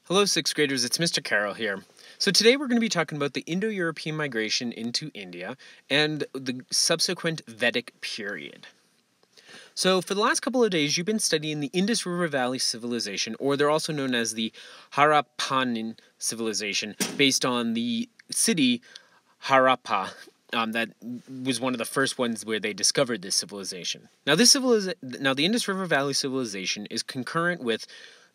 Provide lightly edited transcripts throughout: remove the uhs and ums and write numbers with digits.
Hello, 6th graders. It's Mr. Carroll here. So today we're going to be talking about the Indo-European migration into India and the subsequent Vedic period. So for the last couple of days, you've been studying the Indus River Valley Civilization, or they're also known as the Harappan Civilization, based on the city Harappa. That was one of the first ones where they discovered this civilization. Now, the Indus River Valley Civilization is concurrent with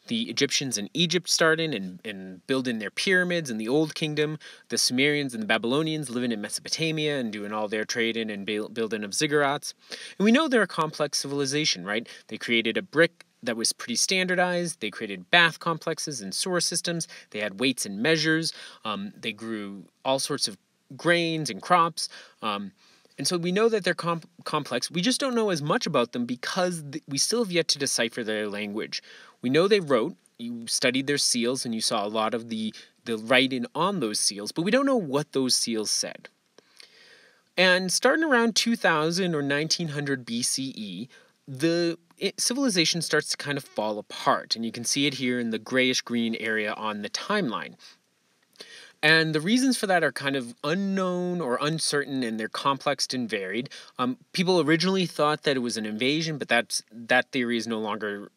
the Egyptians in Egypt starting and building their pyramids in the Old Kingdom, the Sumerians and the Babylonians living in Mesopotamia and doing all their trading and building of ziggurats. And we know they're a complex civilization, right? They created a brick that was pretty standardized. They created bath complexes and sewer systems. They had weights and measures. They grew all sorts of grains and crops. And so we know that they're complex. We just don't know as much about them because we still have yet to decipher their language. We know they wrote. You studied their seals and you saw a lot of the writing on those seals, but we don't know what those seals said. And starting around 2000 or 1900 BCE, the civilization starts to kind of fall apart. And you can see it here in the grayish-green area on the timeline. And the reasons for that are kind of unknown or uncertain, and they're complex and varied. People originally thought that it was an invasion, but that theory is no longer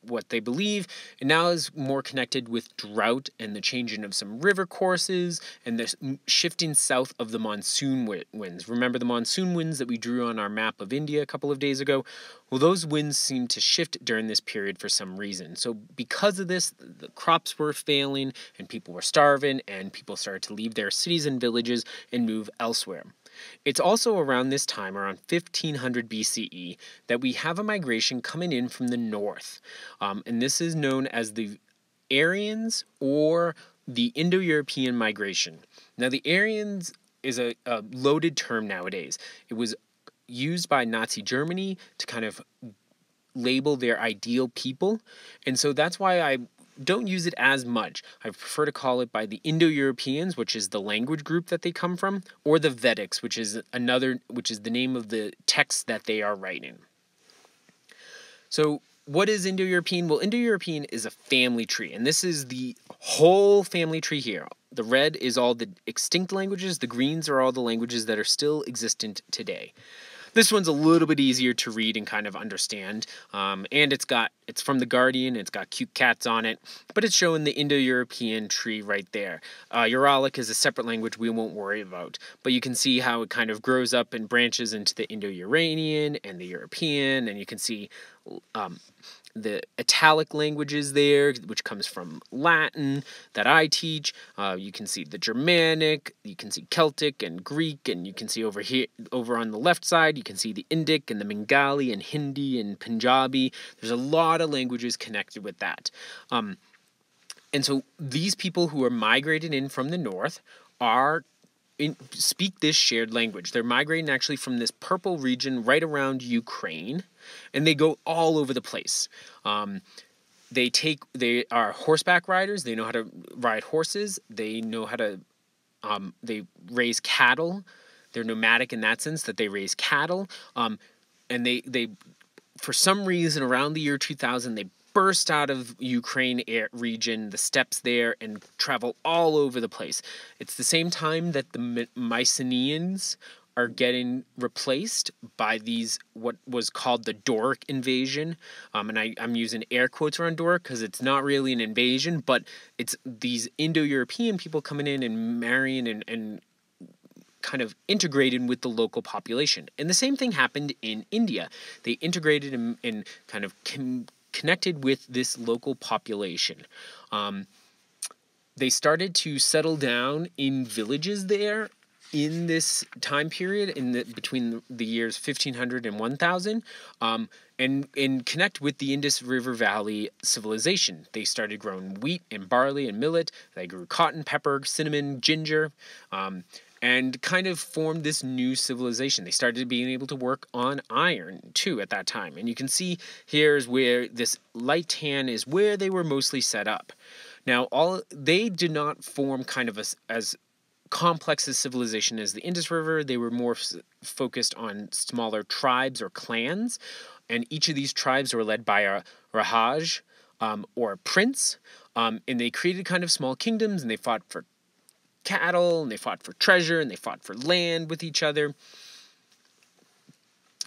what they believe. It now is more connected with drought and the changing of some river courses and the shifting south of the monsoon winds. Remember the monsoon winds that we drew on our map of India a couple of days ago? Well, those winds seem to shift during this period for some reason. So because of this, the crops were failing and people were starving and people started to leave their cities and villages and move elsewhere. It's also around this time, around 1500 BCE, that we have a migration coming in from the north. And this is known as the Aryans or the Indo-European migration. Now, the Aryans is a loaded term nowadays. It was used by Nazi Germany to kind of label their ideal people. And so that's why I don't use it as much. I prefer to call it by the Indo-Europeans, which is the language group that they come from, or the Vedics, which is the name of the text that they are writing. So what is Indo-European? Well, Indo-European is a family tree, and this is the whole family tree here. The red is all the extinct languages, the greens are all the languages that are still existent today. This one's a little bit easier to read and kind of understand, and it's from The Guardian, it's got cute cats on it, but it's showing the Indo-European tree right there. Uralic is a separate language we won't worry about, but you can see how it kind of grows up and branches into the Indo-Iranian and the European, and you can see the Italic languages there, which comes from Latin that I teach. You can see the Germanic, you can see Celtic and Greek, and you can see over on the left side, you can see the Indic and the Bengali and Hindi and Punjabi. There's a lot of languages connected with that. And so these people who are migrated in from the north speak this shared language. They're migrating actually from this purple region right around Ukraine, and they go all over the place. They are horseback riders. They know how to ride horses. They know how to they raise cattle. They're nomadic in that sense that they raise cattle. And they for some reason around the year 2000 they burst out of Ukraine region, the steppes there, and travel all over the place. It's the same time that the Mycenaeans are getting replaced by these, what was called the Doric invasion. And I'm using air quotes around Doric because it's not really an invasion, but it's these Indo-European people coming in and marrying and kind of integrated with the local population. And the same thing happened in India. They integrated and kind of connected with this local population. They started to settle down in villages there in this time period between the years 1500 and 1000 and connect with the Indus River Valley civilization. They started growing wheat and barley and millet. They grew cotton, pepper, cinnamon, ginger, and kind of formed this new civilization. They started being able to work on iron, too, at that time. And you can see here is where this light tan is where they were mostly set up. Now, they did not form kind of as complex a civilization as the Indus River. They were more focused on smaller tribes or clans, and each of these tribes were led by a Rajah, or a prince, And they created kind of small kingdoms, and they fought for cattle, and they fought for treasure, and they fought for land with each other.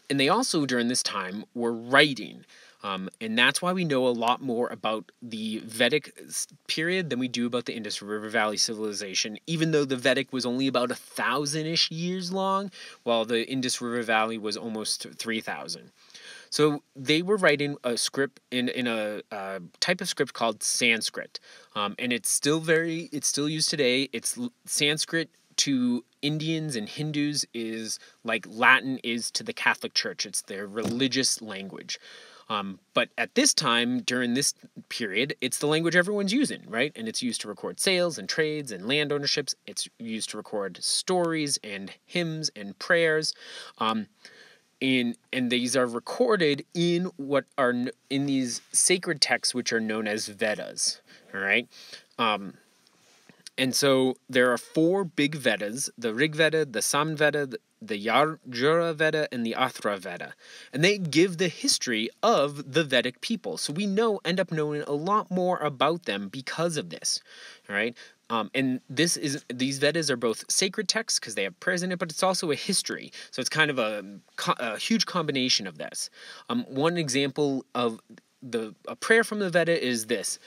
And they also, during this time, were writing. And that's why we know a lot more about the Vedic period than we do about the Indus River Valley Civilization, even though the Vedic was only about 1,000-ish years long, while the Indus River Valley was almost 3,000. So they were writing a script in a type of script called Sanskrit, and it's still used today. It's Sanskrit to Indians and Hindus is like Latin is to the Catholic Church. It's their religious language. But at this time, during this period, it's the language everyone's using, right? And it's used to record sales and trades and land ownerships. It's used to record stories and hymns and prayers. And these are recorded in what are in these sacred texts, which are known as Vedas. All right. And so there are 4 big Vedas: the Rig Veda, the Sam Veda, the Yajur Veda, and the Athra Veda. And they give the history of the Vedic people. So we end up knowing a lot more about them because of this. All right. And these Vedas are both sacred texts because they have prayers in it, but it's also a history. So it's kind of a huge combination of this. One example of a prayer from the Veda is this.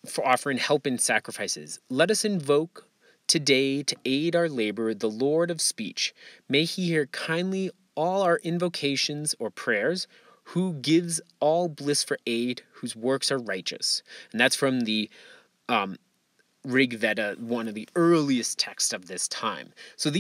For offering help in sacrifices. Let us invoke today to aid our labor the Lord of speech. May he hear kindly all our invocations or prayers, who gives all bliss for aid, whose works are righteous. And that's from the Rig Veda, one of the earliest texts of this time. So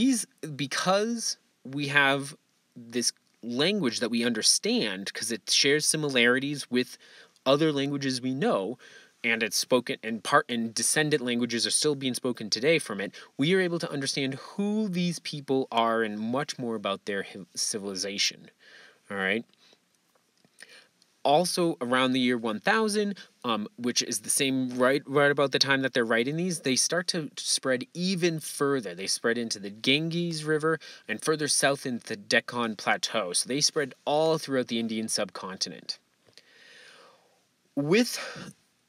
because we have this language that we understand, because it shares similarities with other languages we know, and it's spoken, and descendant languages are still being spoken today from it, we are able to understand who these people are and much more about their civilization. All right. Also, around the year 1000, which is the same right about the time that they're writing these, they start to spread even further. They spread into the Ganges River and further south into the Deccan Plateau. So they spread all throughout the Indian subcontinent. With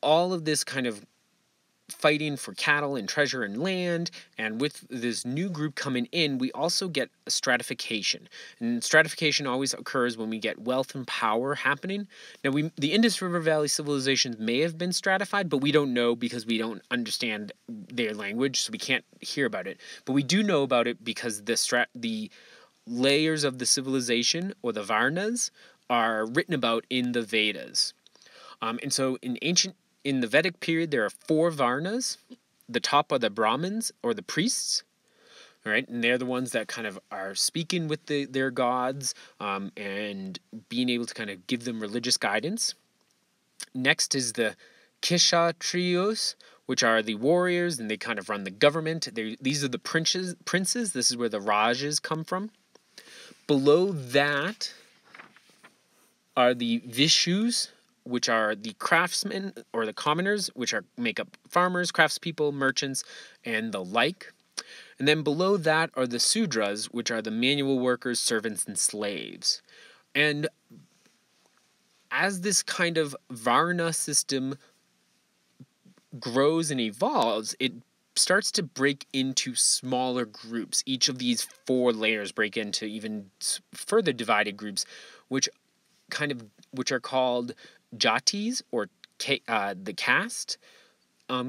all of this kind of fighting for cattle and treasure and land, and with this new group coming in, we also get a stratification. And stratification always occurs when we get wealth and power happening. Now, the Indus River Valley civilizations may have been stratified, but we don't know because we don't understand their language, so we can't hear about it. But we do know about it because the layers of the civilization, or the Varnas, are written about in the Vedas. And so in the Vedic period, there are 4 Varnas. The top are the Brahmins, or the priests. All right, and they're the ones that kind of are speaking with their gods and being able to kind of give them religious guidance. Next is the Kshatriyas, which are the warriors, and they kind of run the government. These are the princes. This is where the Rajas come from. Below that are the Vishus, which are the craftsmen or the commoners, which make up farmers, craftspeople, merchants, and the like. And then below that are the Sudras, which are the manual workers, servants, and slaves. And as this kind of Varna system grows and evolves, it starts to break into smaller groups. Each of these 4 layers break into even further divided groups, which are called jatis, or the caste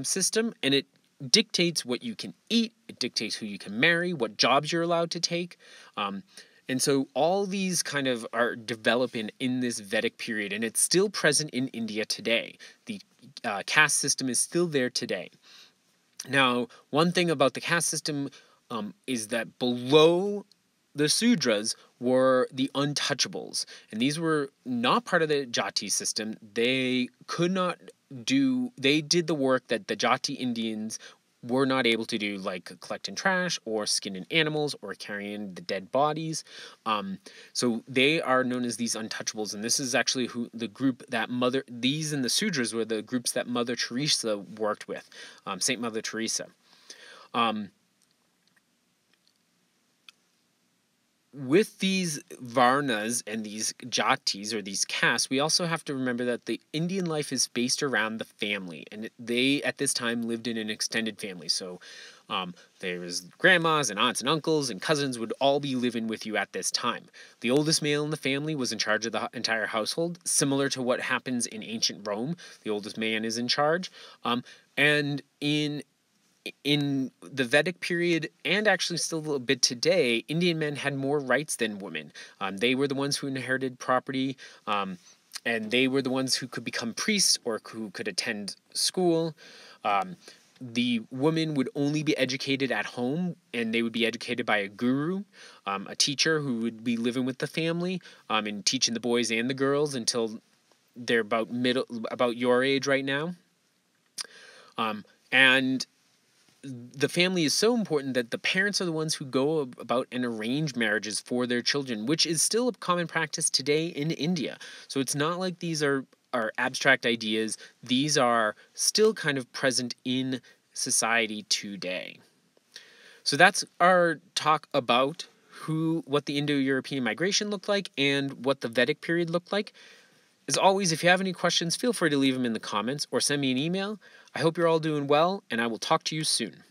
system, and it dictates what you can eat, it dictates who you can marry, what jobs you're allowed to take, and so all these kind of are developing in this Vedic period, and it's still present in India today. The caste system is still there today. Now, one thing about the caste system is that below the Sudras were the untouchables, and these were not part of the Jati system. They did the work that the Jati Indians were not able to do, like collecting trash or skinning animals or carrying the dead bodies. So they are known as these untouchables, and this is actually the group that these and the Sudras were the groups that Mother Teresa worked with, Saint Mother Teresa. with these Varnas and these Jatis, or these castes, we also have to remember that the Indian life is based around the family, and they at this time lived in an extended family. So there was grandmas and aunts and uncles and cousins would all be living with you at this time. The oldest male in the family was in charge of the entire household, similar to what happens in ancient Rome. The oldest man is in charge. And in the Vedic period, and actually still a little bit today, Indian men had more rights than women. They were the ones who inherited property, and they were the ones who could become priests or who could attend school. The woman would only be educated at home, and they would be educated by a guru, a teacher who would be living with the family and teaching the boys and the girls until they're about your age right now. And the family is so important that the parents are the ones who go about and arrange marriages for their children, which is still a common practice today in India. So it's not like these are abstract ideas. These are still kind of present in society today. So that's our talk about what the Indo-European migration looked like and what the Vedic period looked like. As always, if you have any questions, feel free to leave them in the comments or send me an email. I hope you're all doing well, and I will talk to you soon.